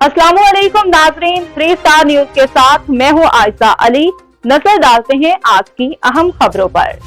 अस्सलाम वालेकुम नाज़रीन, 3 स्टार न्यूज के साथ मैं हूं आयशा अली। नजर डालते हैं आज की अहम खबरों पर।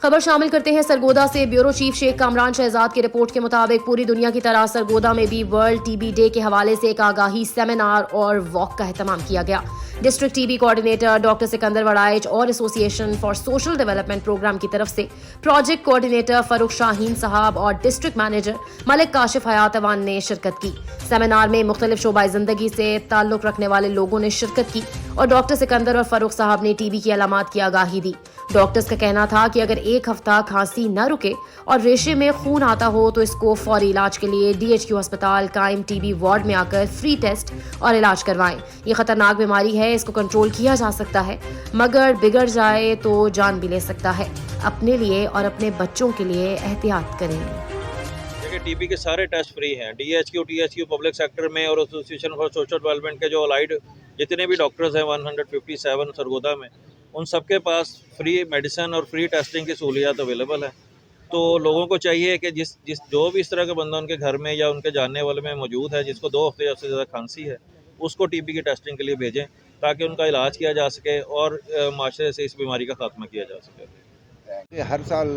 खबर शामिल करते हैं सरगोदा से। ब्यूरो चीफ शेख कामरान शहजाद की रिपोर्ट के मुताबिक पूरी दुनिया की तरह सरगोदा में भी वर्ल्ड टीबी डे के हवाले से एक आगाही सेमिनार और वॉक का एहतमाम किया गया। District TB coordinator doctor Sikandar Waraich और association for social development program की तरफ से प्रोजेक्ट कोऑर्डिनेटर फरूख शाहीन साहब और डिस्ट्रिक्ट मैनेजर मलिक काशिफ हयात अवान ने शिरकत की। सेमिनार में मुख्तलिफ शोबाए जिंदगी से ताल्लुक रखने वाले लोगों ने शिरकत की और डॉक्टर सिकंदर और फरूख साहब ने टीबी की अलामात की आगाही दी। डॉक्टर्स का कहना था कि अगर एक हफ्ता खांसी न रुके और रेशे में खून आता हो तो इसको फौरी इलाज के लिए DHQ अस्पताल कायम टीबी वार्ड में आकर फ्री टेस्ट और इलाज करवाएं। ये खतरनाक बीमारी है, इसको कंट्रोल किया जा सकता है, मगर बिगड़ जाए तो जान भी ले सकता है। अपने लिए और अपने बच्चों के लिए एहतियात करें। देखिए, टीबी के सारे टेस्ट फ्री हैं। DHQ, THQ पब्लिक सेक्टर में और एसोसिएशन फॉर सोशल डेवलपमेंट के जो अलाइड जितने भी डॉक्टर्स हैं 157 सरगोदा में, उन सबके पास फ्री मेडिसिन और फ्री टेस्टिंग की सहूलियात अवेलेबल है। तो लोगों को चाहिए कि जिस जो भी इस तरह का बंदा उनके घर में या उनके जानने वाले में मौजूद है जिसको 2 हफ्ते से ज़्यादा खांसी है, उसको टीबी की टेस्टिंग के लिए भेजें ताकि उनका इलाज किया जा सके और माशरे से इस बीमारी का खात्मा किया जा सके। हर साल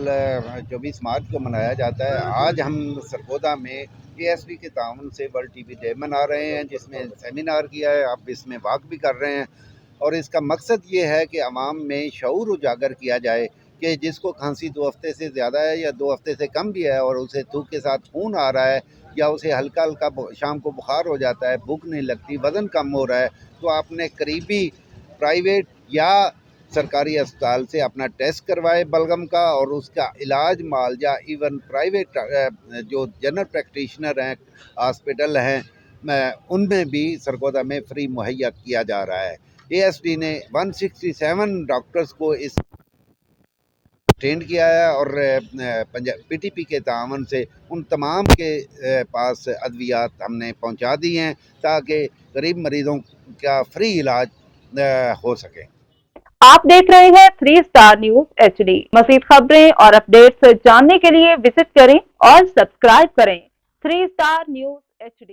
24 मार्च को मनाया जाता है। आज हम सरगोदा में ASP के ताउन से वर्ल्ड टीबी डे मना रहे हैं, जिसमें सेमिनार किया है, आप इसमें वॉक भी कर रहे हैं। और इसका मकसद ये है कि आवाम में शऊर उजागर किया जाए कि जिसको खांसी 2 हफ्ते से ज़्यादा है या 2 हफ्ते से कम भी है और उसे थूक के साथ खून आ रहा है या उसे हल्का हल्का शाम को बुखार हो जाता है, भूख नहीं लगती, वज़न कम हो रहा है, तो आपने करीबी प्राइवेट या सरकारी अस्पताल से अपना टेस्ट करवाए बलगम का और उसका इलाज मालजा इवन प्राइवेट जो जनरल प्रैक्टिशनर हैं हॉस्पिटल हैं उनमें भी सरगोदा में फ्री मुहैया किया जा रहा है। ASP ने 167 डॉक्टर्स को इस ट्रेंड किया है और PTP के तावन से उन तमाम के पास अद्वियात हमने पहुंचा दी हैं ताकि गरीब मरीजों का फ्री इलाज हो सके। आप देख रहे हैं 3 स्टार न्यूज HD। मज़ीद खबरें और अपडेट्स जानने के लिए विजिट करें और सब्सक्राइब करें 3 स्टार न्यूज HD।